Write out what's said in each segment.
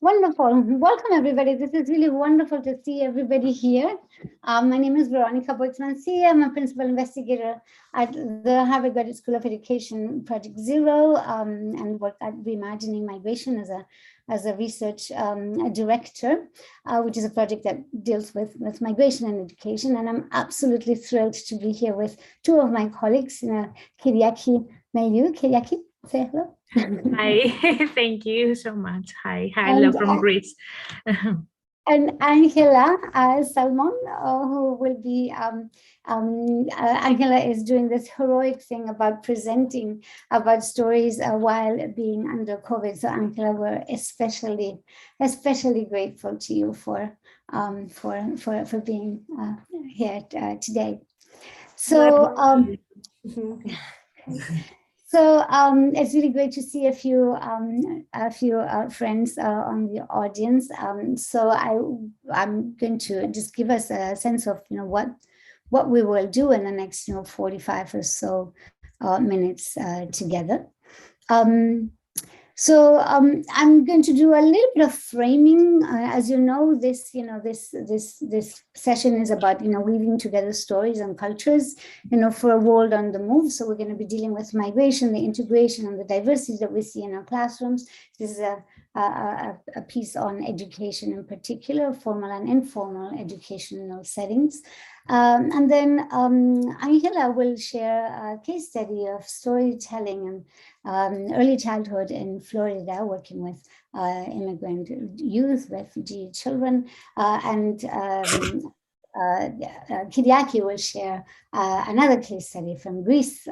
Wonderful. Welcome, everybody. This is really wonderful to see everybody here. My name is Veronica Boix-Mansilla. I'm a principal investigator at the Harvard Graduate School of Education Project Zero, and work at Reimagining Migration as a research director, which is a project that deals with migration and education. And I'm absolutely thrilled to be here with two of my colleagues, Kiriaki, Melliou. Kiriaki, say hello. Hi, thank you so much. Hi, hello from Greece. And Angela Salmon, who will be, Angela is doing this heroic thing about presenting about stories while being under COVID. So Angela, we're especially grateful to you for being here today. So. So it's really great to see a few friends on the audience. So I'm going to just give us a sense of what we will do in the next 45 or so minutes together. So I'm going to do a little bit of framing. As you know, this session is about weaving together stories and cultures, for a world on the move. So we're going to be dealing with migration, the integration, and the diversity that we see in our classrooms. This is a piece on education in particular, formal and informal educational settings. And then Angela will share a case study of storytelling and early childhood in Florida, working with immigrant youth, refugee children, and Kiriaki will share another case study from Greece,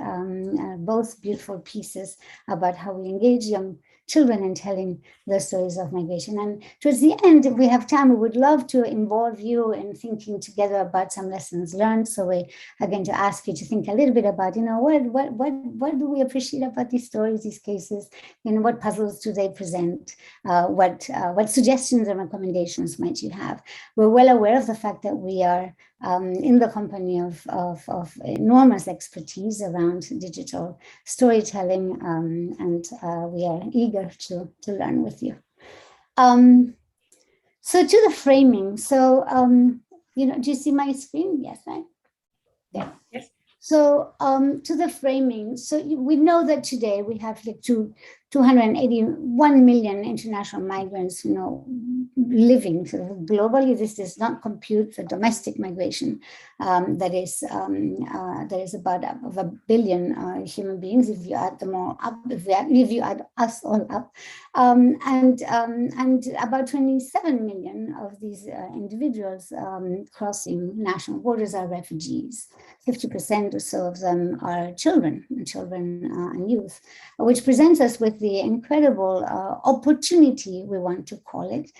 both beautiful pieces about how we engage young children in telling the stories of migration. And towards the end, if we have time, we would love to involve you in thinking together about some lessons learned. So we are going to ask you to think a little bit about, what do we appreciate about these stories, these cases? What puzzles do they present? What suggestions and recommendations might you have? We're well aware of the fact that we are in the company of enormous expertise around digital storytelling, and we are eager to learn with you. So to the framing. So, do you see my screen? Yes, right? Yeah. Yes. So to the framing. So we know that today we have 281 million international migrants, living sort of globally. This does not compute the domestic migration that is about of 1 billion human beings if you add them all up, if you add us all up, and about 27 million of these individuals crossing national borders are refugees. 50% or so of them are children and youth, which presents us with the incredible opportunity, we want to call it,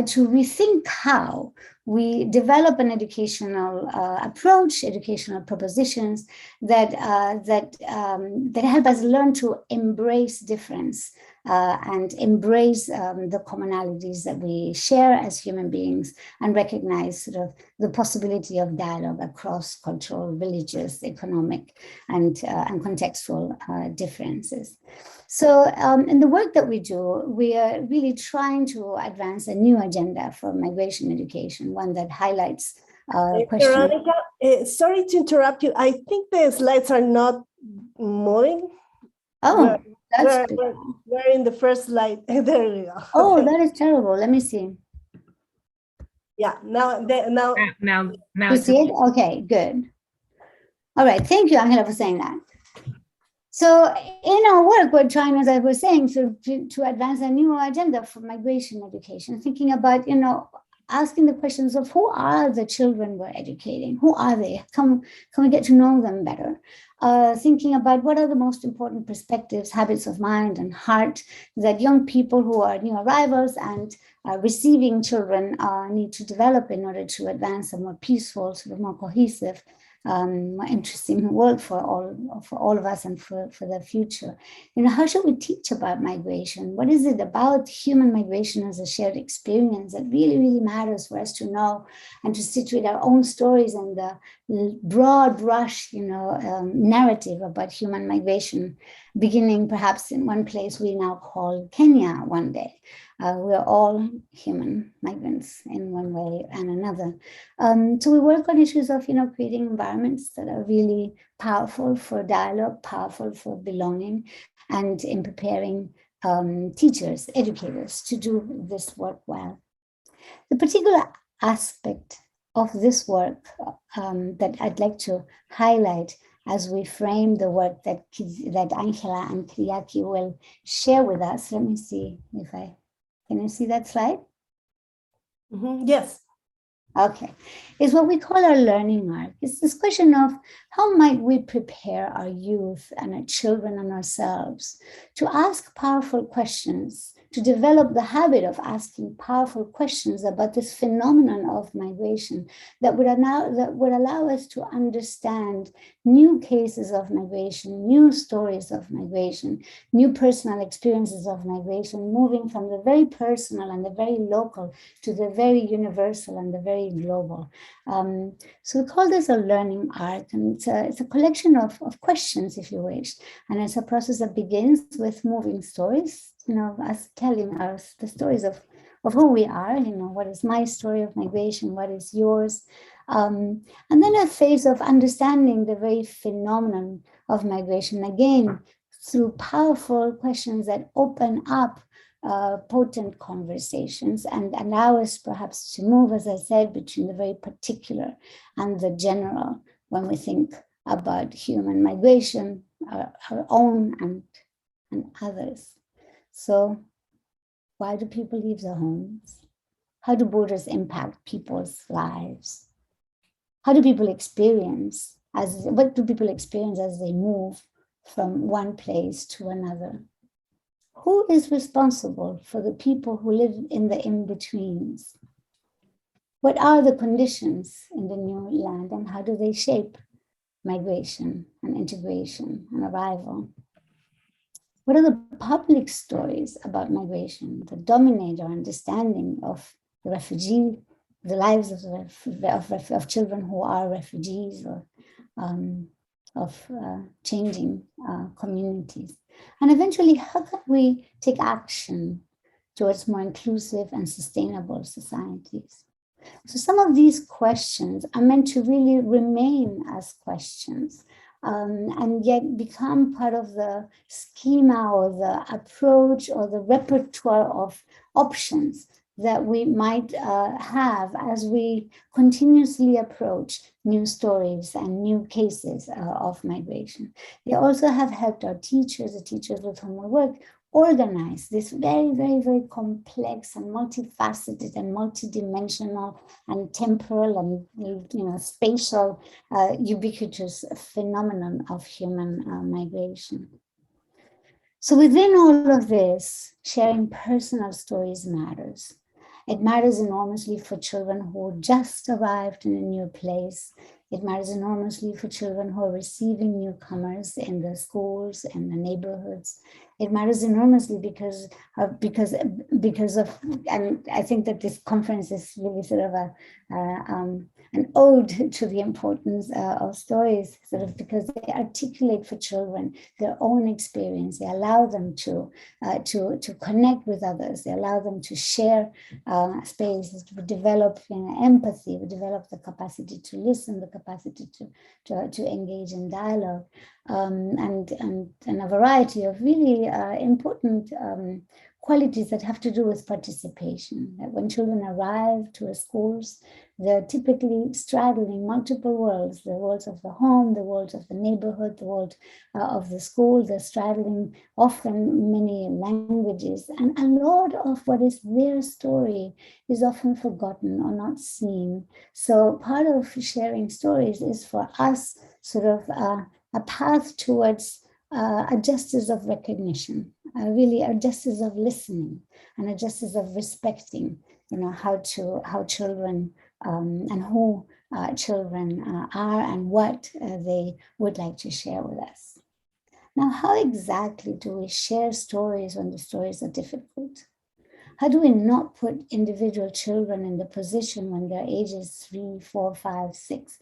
to rethink how we develop an educational approach, educational propositions that help us learn to embrace difference and embrace the commonalities that we share as human beings, and recognize sort of the possibility of dialogue across cultural, religious, economic, and contextual differences. So in the work that we do, we are really trying to advance a new agenda for migration education, one that highlights questions. Veronica, sorry to interrupt you. I think the slides are not moving. Oh, we're in the first slide. There we go. Oh, that is terrible. Let me see. Yeah, now. You see it? Okay, good. All right, thank you, Angela, for saying that. So in our work, we're trying, as I was saying, to advance a new agenda for migration education, thinking about, asking the questions of who are the children we're educating? Who are they? Can we get to know them better? Thinking about what are the most important perspectives, habits of mind and heart that young people who are new arrivals and receiving children need to develop in order to advance a more peaceful, sort of more cohesive, more interesting world for all of us and for the future. How should we teach about migration? What is it about human migration as a shared experience that really, really matters for us to know and to situate our own stories and the broad brush, narrative about human migration, beginning perhaps in one place we now call Kenya one day. We're all human migrants in one way and another. So we work on issues of, creating environments that are really powerful for dialogue, powerful for belonging, and in preparing teachers, educators to do this work well. The particular aspect of this work that I'd like to highlight as we frame the work that Angela and Kiriaki will share with us. Let me see if can you see that slide? Yes. Okay, is what we call our learning arc. It's this question of how might we prepare our youth and our children and ourselves to ask powerful questions, to develop the habit of asking powerful questions about this phenomenon of migration that would allow us to understand new cases of migration, new stories of migration, new personal experiences of migration, moving from the very personal and the very local to the very universal and the very global. So we call this a learning arc, and it's a collection of questions, if you wish, and it's a process that begins with moving stories, us telling us the stories of who we are, what is my story of migration, what is yours, and then a phase of understanding the very phenomenon of migration, again, through powerful questions that open up potent conversations and allow us perhaps to move, as I said, between the very particular and the general when we think about human migration, our own and others. So why do people leave their homes? How do borders impact people's lives? How do people experience, what do people experience as they move from one place to another? Who is responsible for the people who live in the in-betweens? What are the conditions in the new land and how do they shape migration and integration and arrival? What are the public stories about migration that dominate our understanding of the refugee, the lives of children who are refugees or of changing communities? And eventually, how can we take action towards more inclusive and sustainable societies? So some of these questions are meant to really remain as questions, and yet become part of the schema or the approach or the repertoire of options that we might have as we continuously approach new stories and new cases of migration. They also have helped our teachers, the teachers with whom we work, organize this very, very, very complex and multifaceted and multidimensional and temporal and spatial ubiquitous phenomenon of human migration. So within all of this, sharing personal stories matters. It matters enormously for children who just arrived in a new place. It matters enormously for children who are receiving newcomers in the schools and the neighborhoods. It matters enormously because of, and I think that this conference is really sort of an ode to the importance of stories, sort of because they articulate for children their own experience. They allow them to connect with others. They allow them to share spaces, to develop empathy, to develop the capacity to listen, the capacity to engage in dialogue, and a variety of really important qualities that have to do with participation. That when children arrive to schools, they're typically straddling multiple worlds, the worlds of the home, the worlds of the neighborhood, the world of the school. They're straddling often many languages, and a lot of what is their story is often forgotten or not seen. So part of sharing stories is for us sort of a path towards a justice of recognition, really a justice of listening and a justice of respecting, how children and who children are and what they would like to share with us. Now, how exactly do we share stories when the stories are difficult? How do we not put individual children in the position when their ages 3, 4, 5, 6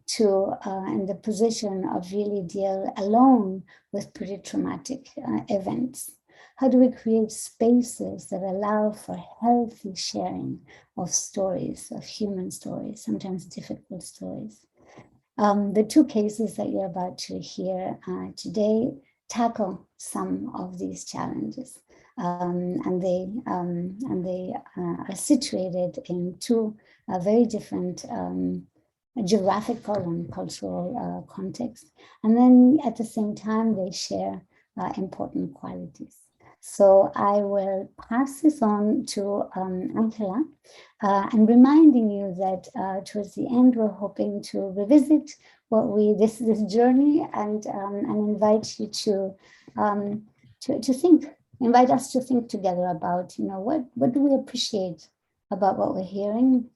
to in the position of really deal alone with pretty traumatic events? How do we create spaces that allow for healthy sharing of stories, of human stories, sometimes difficult stories? The two cases that you're about to hear today tackle some of these challenges. And they are situated in two very different geographical and cultural contexts. And then at the same time, they share important qualities. So I will pass this on to Angela, and reminding you that towards the end, we're hoping to revisit this journey and invite you to think, invite us to think together about, what do we appreciate about what we're hearing?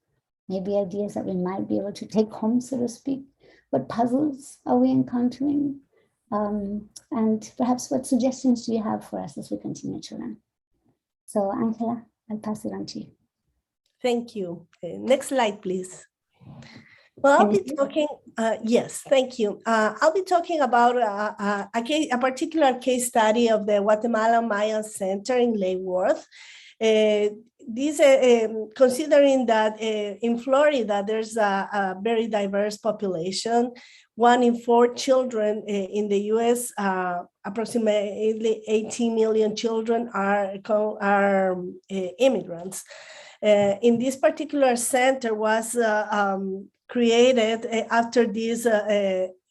Maybe ideas that we might be able to take home, so to speak. What puzzles are we encountering? And perhaps what suggestions do you have for us as we continue to learn? So Angela, I'll pass it on to you. Thank you. Next slide, please. Well, I'll be talking, yes, thank you. I'll be talking about a particular case study of the Guatemala Mayan Center in Loughborough. Considering that in Florida, there's a very diverse population. 1 in 4 children in the US, approximately 18 million children are immigrants. In this particular center was created after this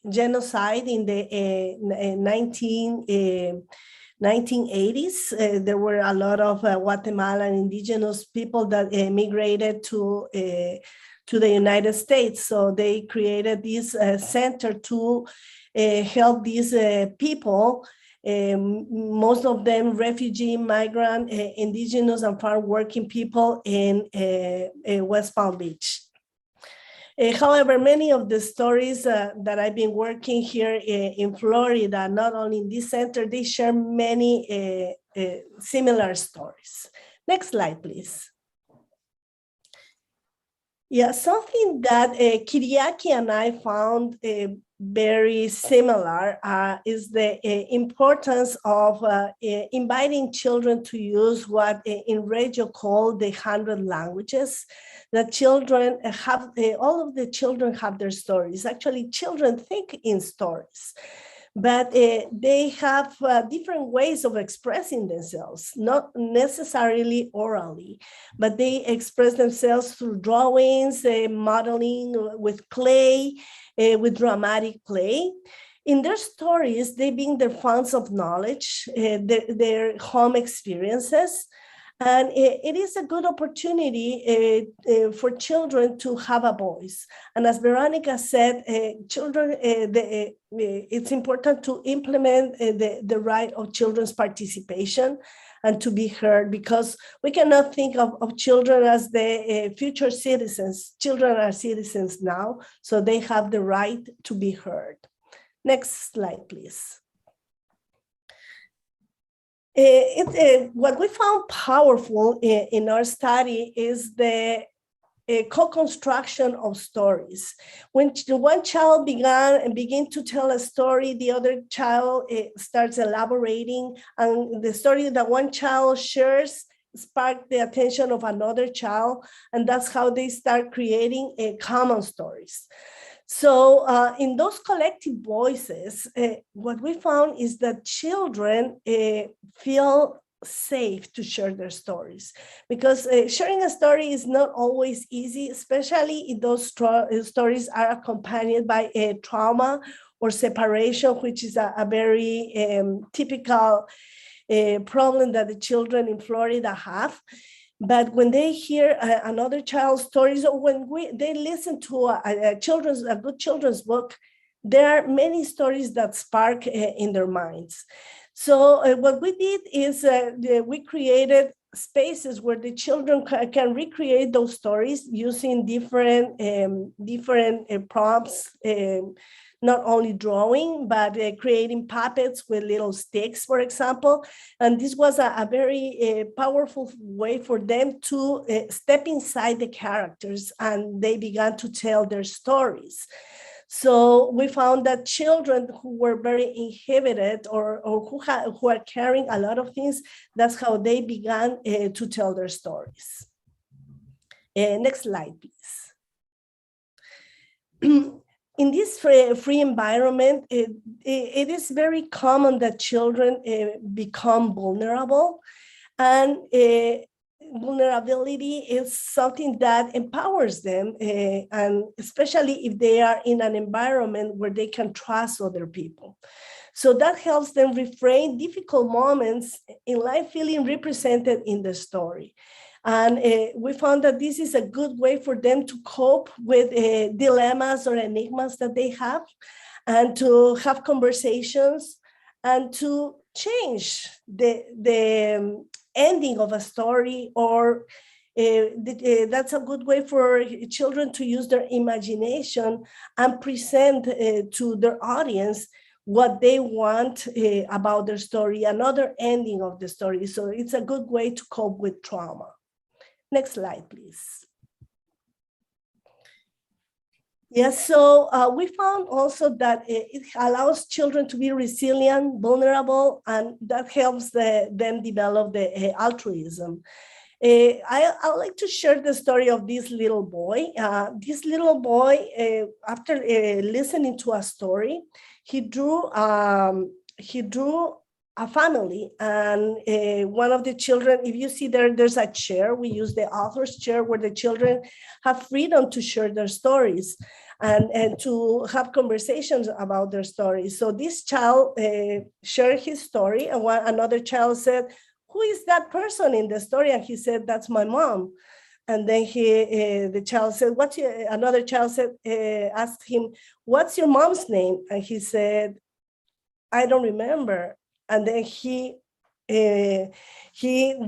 genocide in the 1980s. There were a lot of Guatemalan indigenous people that migrated to the United States. So they created this center to help these people, most of them refugee, migrant, indigenous and farm working people in West Palm Beach. However, many of the stories that I've been working here in Florida, not only in this center, they share many similar stories. Next slide, please. Yeah, something that Kiriaki and I found very similar is the importance of inviting children to use what in radio called the 100 languages. That children have, all of the children have their stories. Actually, children think in stories, but they have different ways of expressing themselves, not necessarily orally, but they express themselves through drawings, modeling with clay, with dramatic play. In their stories, they bring their funds of knowledge, their home experiences, and it is a good opportunity for children to have a voice. And as Veronica said, children, it's important to implement the right of children's participation and to be heard, because we cannot think of children as the future citizens. Children are citizens now, so they have the right to be heard. Next slide, please. What we found powerful in our study is the co-construction of stories. When one child begin to tell a story, the other child starts elaborating, and the story that one child shares spark the attention of another child, and that's how they start creating common stories. So in those collective voices, what we found is that children feel safe to share their stories, because sharing a story is not always easy, especially if those stories are accompanied by a trauma or separation, which is a very typical problem that the children in Florida have. But when they hear another child's stories, or when they listen to a good children's book, there are many stories that spark in their minds. So what we did is we created spaces where the children can recreate those stories using different prompts, not only drawing, but creating puppets with little sticks, for example. And this was a very powerful way for them to step inside the characters, and they began to tell their stories. So we found that children who were very inhibited or who are carrying a lot of things, that's how they began to tell their stories. Next slide, please. In this free environment, it is very common that children become vulnerable, and vulnerability is something that empowers them, and especially if they are in an environment where they can trust other people. So that helps them reframe difficult moments in life feeling represented in the story. And we found that this is a good way for them to cope with dilemmas or enigmas that they have, and to have conversations and to change the ending of a story, or that's a good way for children to use their imagination and present to their audience what they want about their story, another ending of the story. So it's a good way to cope with trauma. Next slide, please. Yes, so we found also that it allows children to be resilient, vulnerable, and that helps them develop the altruism. I like to share the story of this little boy. This little boy, after listening to a story, he drew a family, and one of the children, if you see there's a chair, we use the author's chair, where the children have freedom to share their stories and to have conversations about their stories. So this child shared his story, and another child said, "Who is that person in the story?" And he said, "That's my mom." And then the child said, another child said, asked him, "What's your mom's name?" And he said, "I don't remember." And then he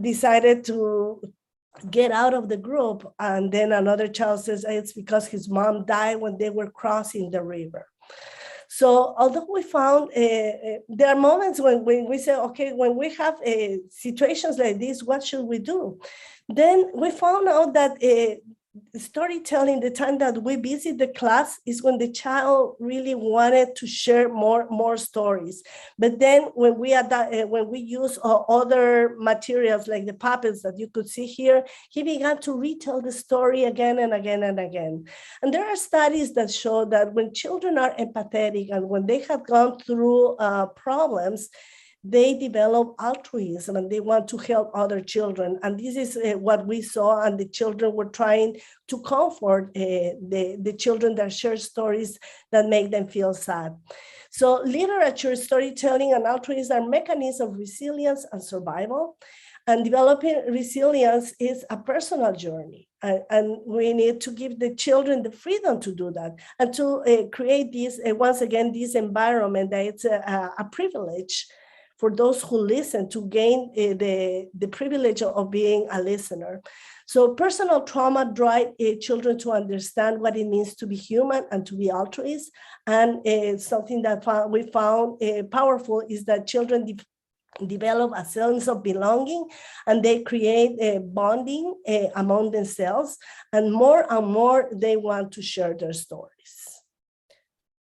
decided to get out of the group. And then another child says it's because his mom died when they were crossing the river. So although we found there are moments when we say, okay, when we have situations like this, what should we do? Then we found out that storytelling, the time that we visit the class, is when the child really wanted to share more stories. But then when we use other materials like the puppets that you could see here, he began to retell the story again and again and again. And there are studies that show that when children are empathetic and when they have gone through problems, they develop altruism and they want to help other children. And this is what we saw, and the children were trying to comfort the children that share stories that make them feel sad. So literature, storytelling, and altruism are mechanisms of resilience and survival. And developing resilience is a personal journey. And we need to give the children the freedom to do that, and to create this, once again, this environment that it's a privilege for those who listen, to gain the privilege of being a listener. So personal trauma drives children to understand what it means to be human and to be altruist. And something that we found powerful is that children develop a sense of belonging, and they create a bonding among themselves, and more they want to share their stories.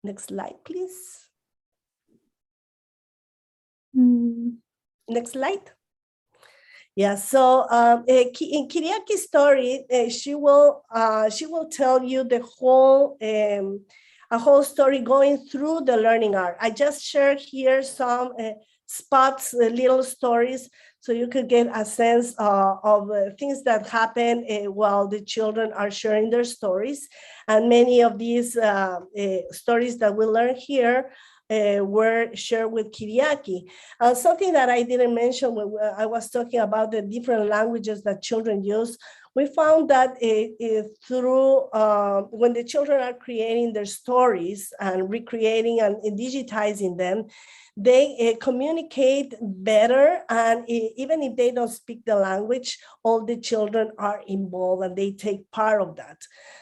Next slide, please. Next slide. Yeah, so in Kiriaki's story, she will tell you the whole a whole story going through the learning arc. I just shared here some spots, little stories, so you could get a sense of things that happen while the children are sharing their stories. And many of these stories that we learn here were shared with Kiriaki. Something that I didn't mention when I was talking about the different languages that children use, we found that through when the children are creating their stories and recreating and digitizing them, they communicate better. And even if they don't speak the language, all the children are involved and they take part of that.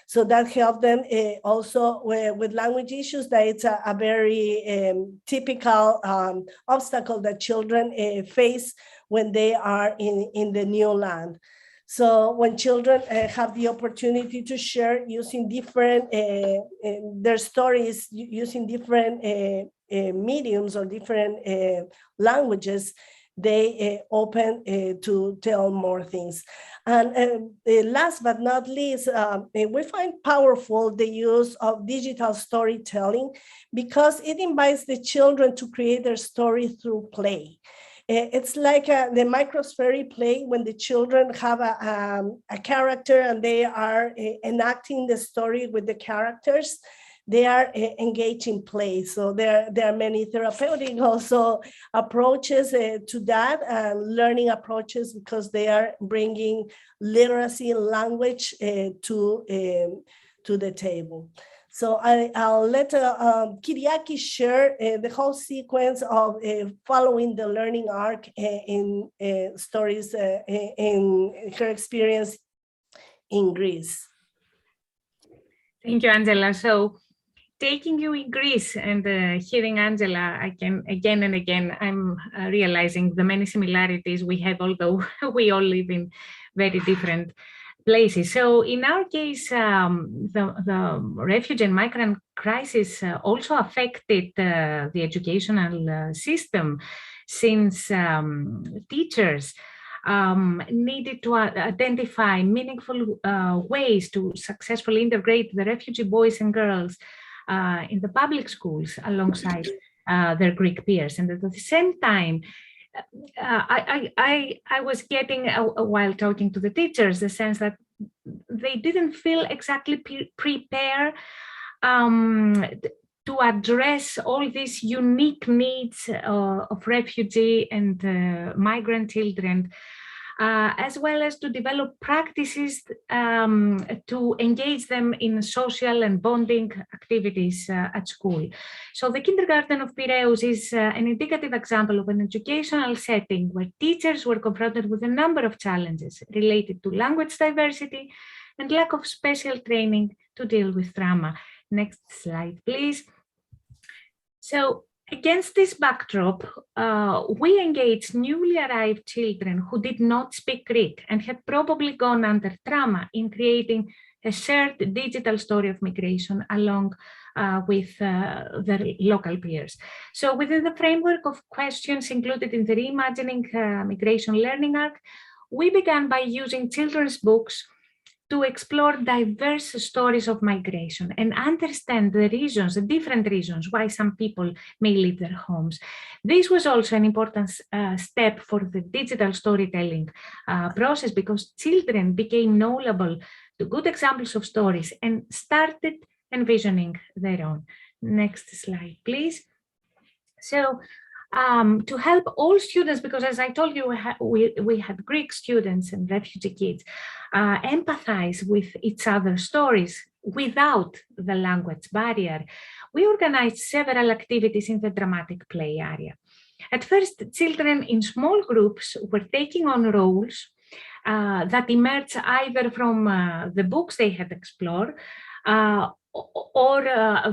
So that helped them also with language issues, that it's a very typical obstacle that children face when they are in the new land. So when children have the opportunity to share using different, their stories using different mediums or different languages, they open to tell more things. And last but not least, we find powerful the use of digital storytelling because it invites the children to create their story through play. It's like the microspheric play when the children have a character and they are enacting the story with the characters. They are engaged in play. So there are many therapeutic also approaches to that and learning approaches because they are bringing literacy and language to the table. So I'll let Kiriaki share the whole sequence of following the learning arc in stories in her experience in Greece. Thank you, Angela. So taking you in Greece and hearing Angela again and again, I'm realizing the many similarities we have, although we all live in very different places. So in our case, the refugee and migrant crisis also affected the educational system, since teachers needed to identify meaningful ways to successfully integrate the refugee boys and girls in the public schools alongside their Greek peers. And at the same time, I was getting, while talking to the teachers, the sense that they didn't feel exactly prepared to address all these unique needs of refugee and migrant children, as well as to develop practices to engage them in social and bonding activities at school. So the kindergarten of Piraeus is an indicative example of an educational setting where teachers were confronted with a number of challenges related to language diversity and lack of special training to deal with trauma. Next slide, please. So against this backdrop, we engaged newly arrived children who did not speak Greek and had probably gone under trauma in creating a shared digital story of migration along with their local peers. So within the framework of questions included in the Reimagining Migration Learning Arc, we began by using children's books to explore diverse stories of migration and understand the reasons, the different reasons why some people may leave their homes. This was also an important step for the digital storytelling process because children became knowledgeable to good examples of stories and started envisioning their own. Next slide, please. So to help all students, because as I told you, we had Greek students and refugee kids, empathize with each other's stories without the language barrier, we organized several activities in the dramatic play area. At first, children in small groups were taking on roles that emerged either from the books they had explored, or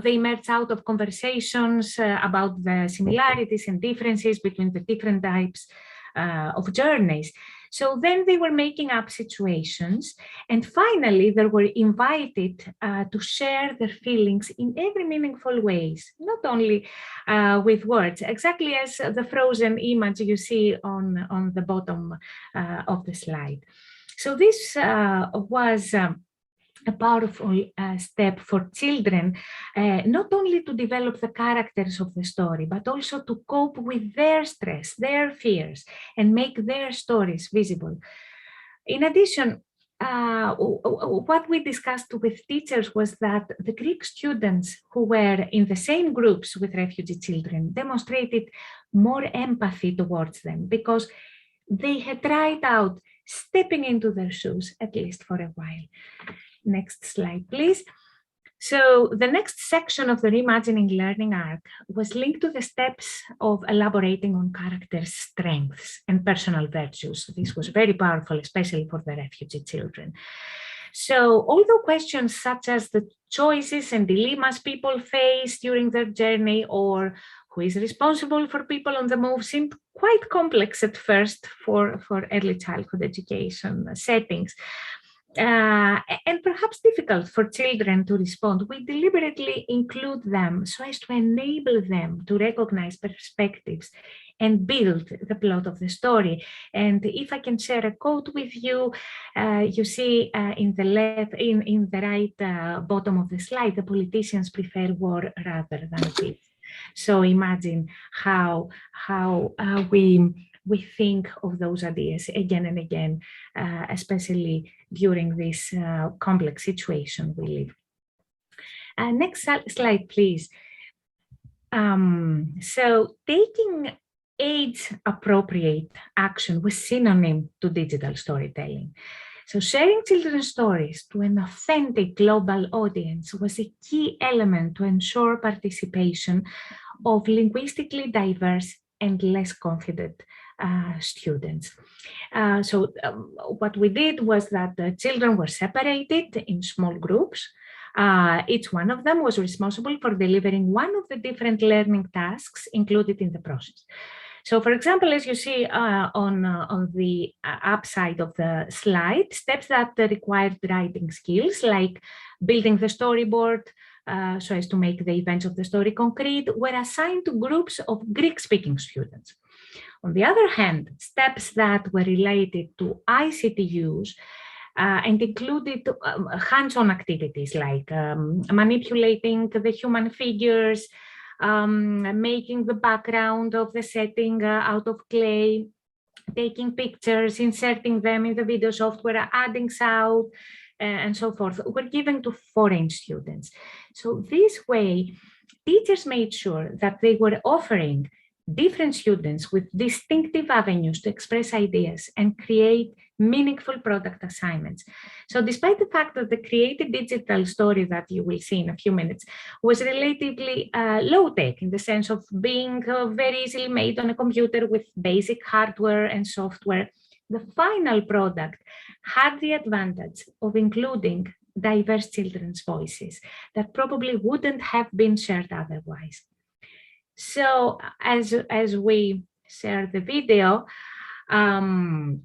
they emerged out of conversations about the similarities and differences between the different types of journeys. So then they were making up situations, and finally they were invited to share their feelings in every meaningful ways, not only with words, exactly as the frozen image you see on the bottom of the slide. So this was a powerful step for children, not only to develop the characters of the story, but also to cope with their stress, their fears, and make their stories visible. In addition, what we discussed with teachers was that the Greek students who were in the same groups with refugee children demonstrated more empathy towards them because they had tried out stepping into their shoes, at least for a while. Next slide, please. So the next section of the Reimagining Learning Arc was linked to the steps of elaborating on character strengths and personal virtues. This was very powerful, especially for the refugee children. So although questions such as the choices and dilemmas people face during their journey, or who is responsible for people on the move seemed quite complex at first for early childhood education settings. And perhaps difficult for children to respond. We deliberately include them so as to enable them to recognize perspectives and build the plot of the story. And if I can share a quote with you, you see in the right bottom of the slide, the politicians prefer war rather than peace. So imagine how we think of those ideas again and again, especially during this complex situation we live. Next slide, please. So taking age-appropriate action was synonym to digital storytelling. So sharing children's stories to an authentic global audience was a key element to ensure participation of linguistically diverse and less confident students. So what we did was that the children were separated in small groups. Each one of them was responsible for delivering one of the different learning tasks included in the process. So, for example, as you see on the upside of the slide, steps that required writing skills like building the storyboard so as to make the events of the story concrete were assigned to groups of Greek-speaking students. On the other hand, steps that were related to ICT use and included hands-on activities like manipulating the human figures, making the background of the setting out of clay, taking pictures, inserting them in the video software, adding sound, and so forth, were given to foreign students. So this way, teachers made sure that they were offering different students with distinctive avenues to express ideas and create meaningful product assignments. So despite the fact that the created digital story that you will see in a few minutes was relatively low-tech in the sense of being very easily made on a computer with basic hardware and software, the final product had the advantage of including diverse children's voices that probably wouldn't have been shared otherwise. So as we share the video, I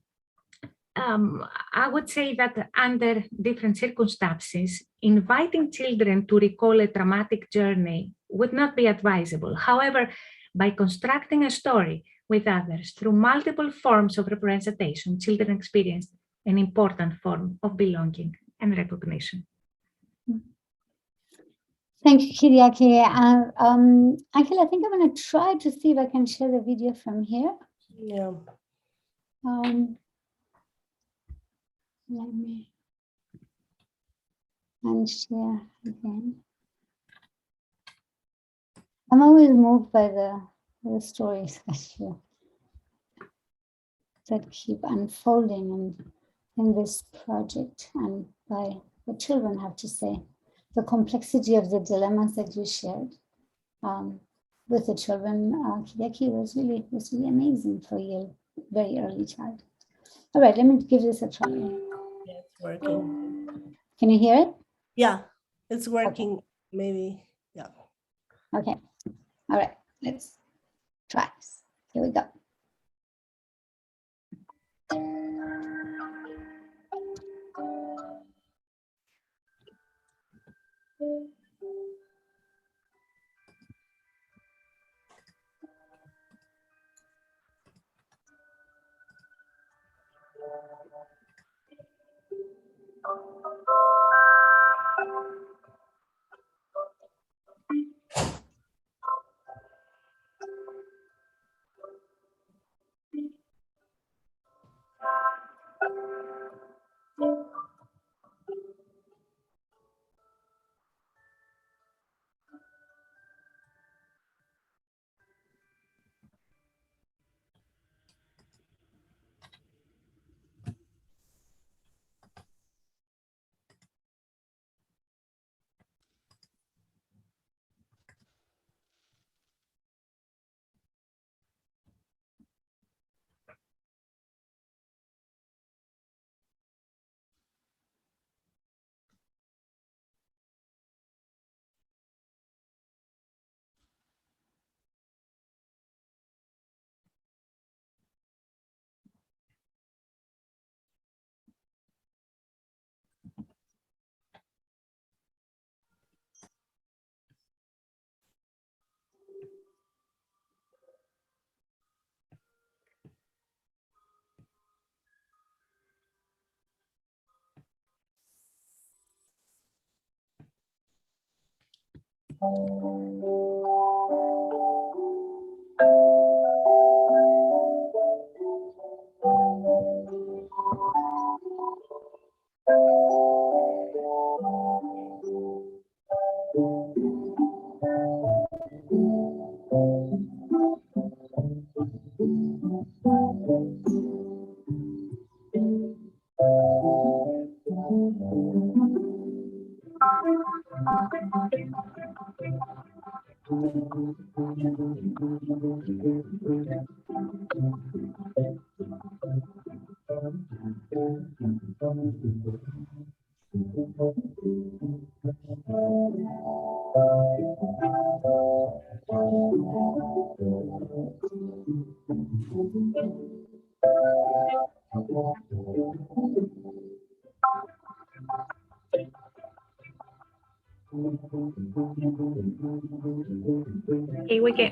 would say that under different circumstances, inviting children to recall a traumatic journey would not be advisable. However, by constructing a story with others through multiple forms of representation, children experienced an important form of belonging and recognition. Thank you, Kiriaki. Angela, I think I'm going to try to see if I can share the video from here. Yeah. Let me unshare again. I'm always moved by the stories that keep unfolding in this project and by what children have to say. The complexity of the dilemmas that you shared with the children, Kiriaki, was really amazing for your very early child. All right, let me give this a try. Yeah, it's working. Can you hear it? Yeah, it's working. Okay. Maybe, yeah. Okay. All right, let's try this. Here we go. Okay,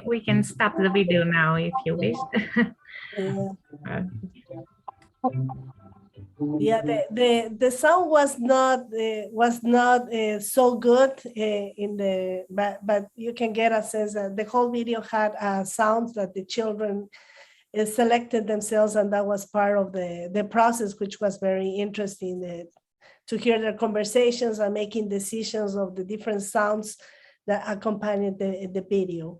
we can stop the video now if you wish. Yeah, the sound was not so good in the but you can get a sense that the whole video had sounds that the children selected themselves, and that was part of the process, which was very interesting to hear their conversations and making decisions of the different sounds that accompanied the video.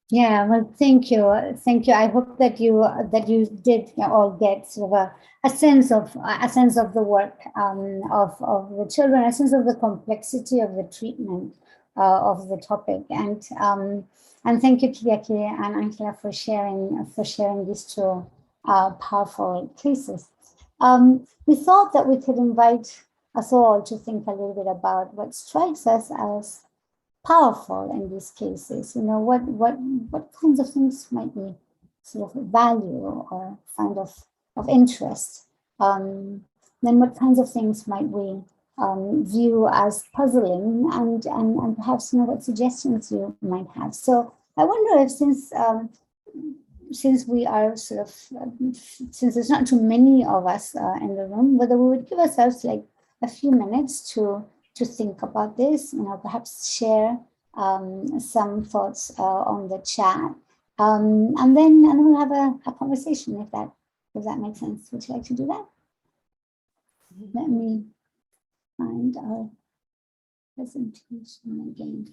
Yeah, well, thank you. I hope that you did all get sort of a sense of the work of the children, a sense of the complexity of the treatment of the topic, and thank you, Kiriaki and Angela, for sharing these two powerful cases. We thought that we could invite us all to think a little bit about what strikes us as powerful in these cases. What kinds of things might we sort of value or find of interest? Then what kinds of things might we view as puzzling, and perhaps what suggestions you might have. So I wonder if since we are sort of since there's not too many of us in the room, whether we would give ourselves like a few minutes to think about this, perhaps share some thoughts on the chat, and then we'll have a conversation if that makes sense. Would you like to do that? Let me find our presentation again.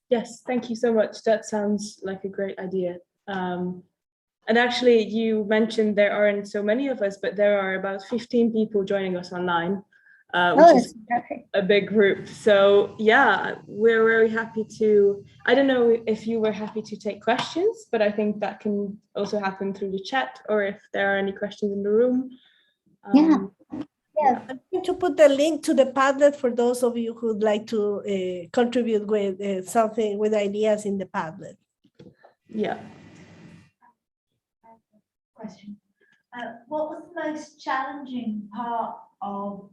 Yes, thank you so much. That sounds like a great idea. And actually, you mentioned there aren't so many of us, but there are about 15 people joining us online, which is a big group. So yeah, we're very happy to, I don't know if you were happy to take questions, but I think that can also happen through the chat, or if there are any questions in the room. Yeah. I'm going to put the link to the Padlet for those of you who'd like to contribute with something, with ideas in the Padlet. Yeah. Question. What was the most challenging part of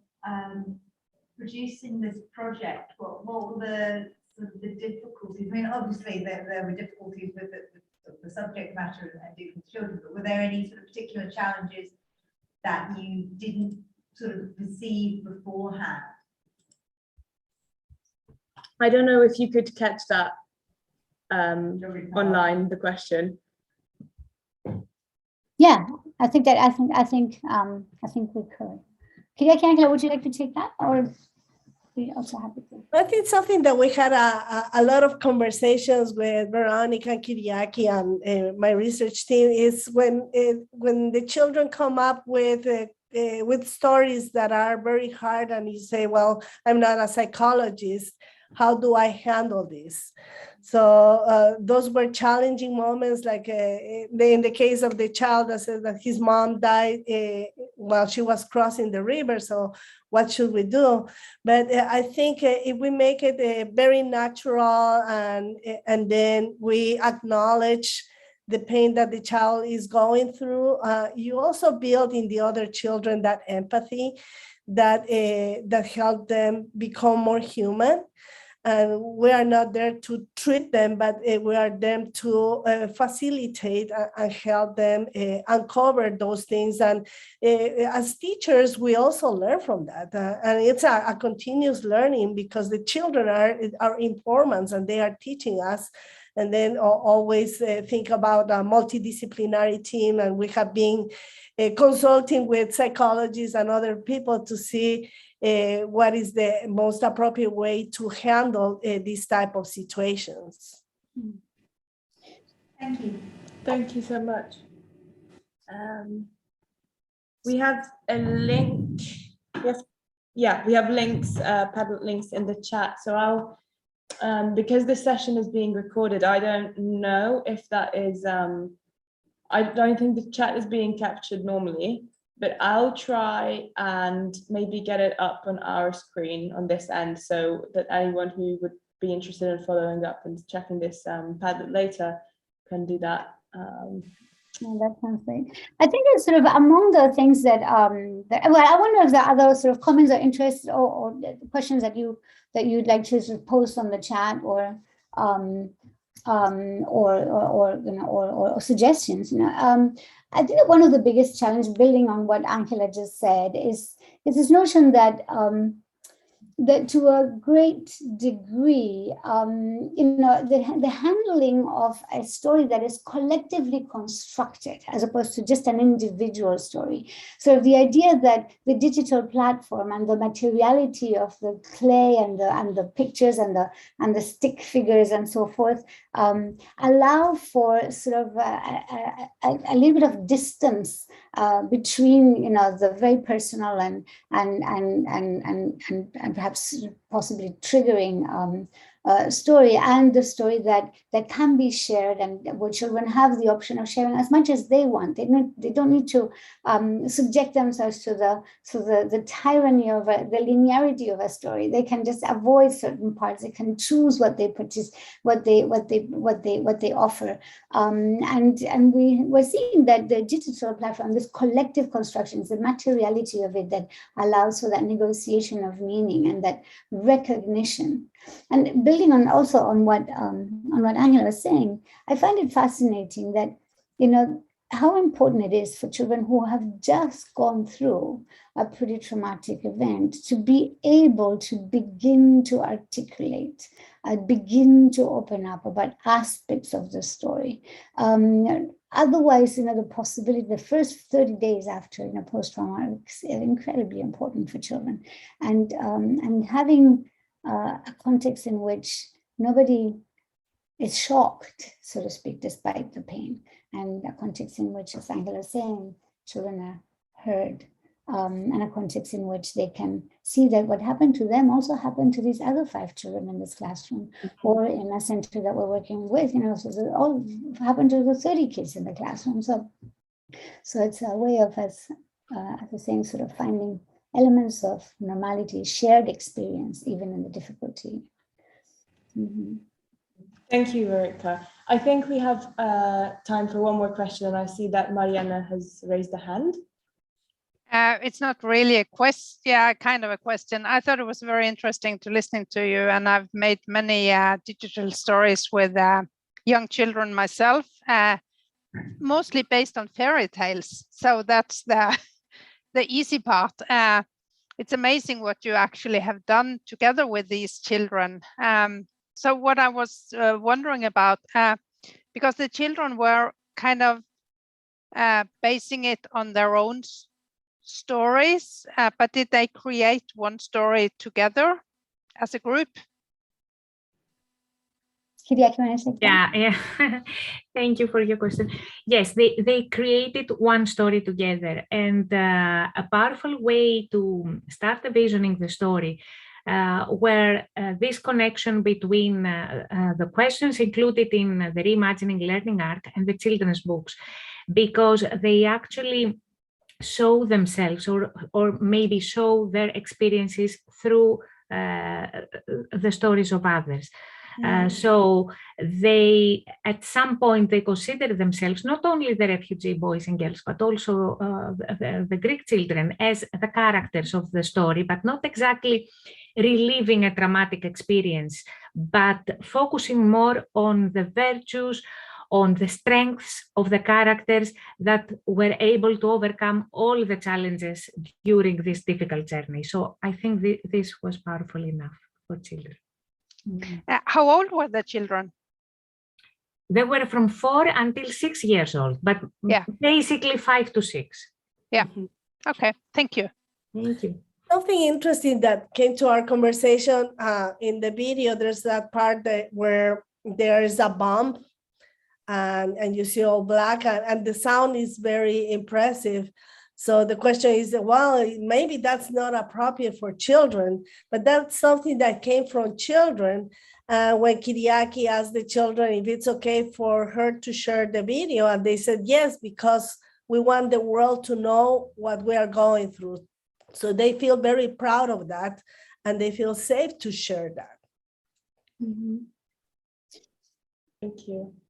producing this project? What were the difficulties? I mean, obviously there were difficulties with the subject matter and dealing with children, but were there any sort of particular challenges that you didn't sort of perceive beforehand? I don't know if you could catch that online, the question. Yeah, I think we could. Kiriaki, Angela, would you like to take that, or we also happy to? I think something that we had a lot of conversations with Veronica and Kiriaki and my research team is when the children come up with stories that are very hard, and you say, well, I'm not a psychologist, how do I handle this? So those were challenging moments, like in the case of the child that says that his mom died while she was crossing the river. So what should we do? But I think if we make it very natural, and then we acknowledge the pain that the child is going through, you also build in the other children that empathy that help them become more human. And we are not there to treat them, but we are there to facilitate and help them uncover those things. And as teachers, we also learn from that. And it's a continuous learning, because the children are informants and they are teaching us. And then always think about a multidisciplinary team. And we have been consulting with psychologists and other people to see what is the most appropriate way to handle these type of situations. Thank you. Thank you so much. We have a link. We have links, Padlet links in the chat. So I'll, because this session is being recorded, I don't know if that is, I don't think the chat is being captured normally, but I'll try and maybe get it up on our screen on this end, so that anyone who would be interested in following up and checking this Padlet later can do that. Yeah, that sounds great. I think it's sort of among the things that, well, I wonder if there are other sort of comments or interests or questions that you'd like to sort of post on the chat, or suggestions. I think that one of the biggest challenges, building on what Angela just said, is this notion that that to a great degree, the handling of a story that is collectively constructed as opposed to just an individual story. So the idea that the digital platform and the materiality of the clay and the pictures and the stick figures and so forth allow for sort of a little bit of distance between the very personal and perhaps possibly triggering story and the story that can be shared, and where children have the option of sharing as much as they want. They don't need to subject themselves to the tyranny of the linearity of a story. They can just avoid certain parts. They can choose what they offer. And we're seeing that the digital platform, this collective construction, the materiality of it, that allows for that negotiation of meaning and that recognition. And building on what Angela was saying, I find it fascinating that how important it is for children who have just gone through a pretty traumatic event to be able to begin to articulate, begin to open up about aspects of the story. Otherwise, the possibility, the first 30 days after post-trauma is incredibly important for children, and having a context in which nobody is shocked, so to speak, despite the pain, and a context in which, as Angela was saying, children are heard, and a context in which they can see that what happened to them also happened to these other 5 children in this classroom, or in a center that we're working with, so it all happened to the 30 kids in the classroom. So it's a way of us, as I was saying, sort of finding elements of normality, shared experience, even in the difficulty. Mm-hmm. Thank you, Veronica. I think we have time for one more question, and I see that Mariana has raised a hand. It's not really a question, yeah, kind of a question. I thought it was very interesting to listening to you, and I've made many digital stories with young children myself, mostly based on fairy tales. So that's the easy part. It's amazing what you actually have done together with these children. So what I was wondering about, because the children were kind of basing it on their own stories, but did they create one story together as a group? Kiriaki, yeah. Thank you for your question. Yes, they created one story together, and a powerful way to start envisioning the story where this connection between the questions included in the Reimagining Learning Arc and the children's books, because they actually show themselves or maybe show their experiences through the stories of others. So they, at some point, they consider themselves not only the refugee boys and girls, but also the Greek children as the characters of the story, but not exactly reliving a traumatic experience, but focusing more on the virtues, on the strengths of the characters that were able to overcome all the challenges during this difficult journey. So I think this was powerful enough for children. How old were the children? They were from 4 until 6 years old, but basically 5 to 6. Yeah. Okay. Thank you. Thank you. Something interesting that came to our conversation in the video, there's that part where there is a bomb and you see all black and the sound is very impressive. So the question is, well, maybe that's not appropriate for children, but that's something that came from children. When Kiriaki asked the children if it's okay for her to share the video, and they said yes, because we want the world to know what we are going through. So they feel very proud of that, and they feel safe to share that. Thank you.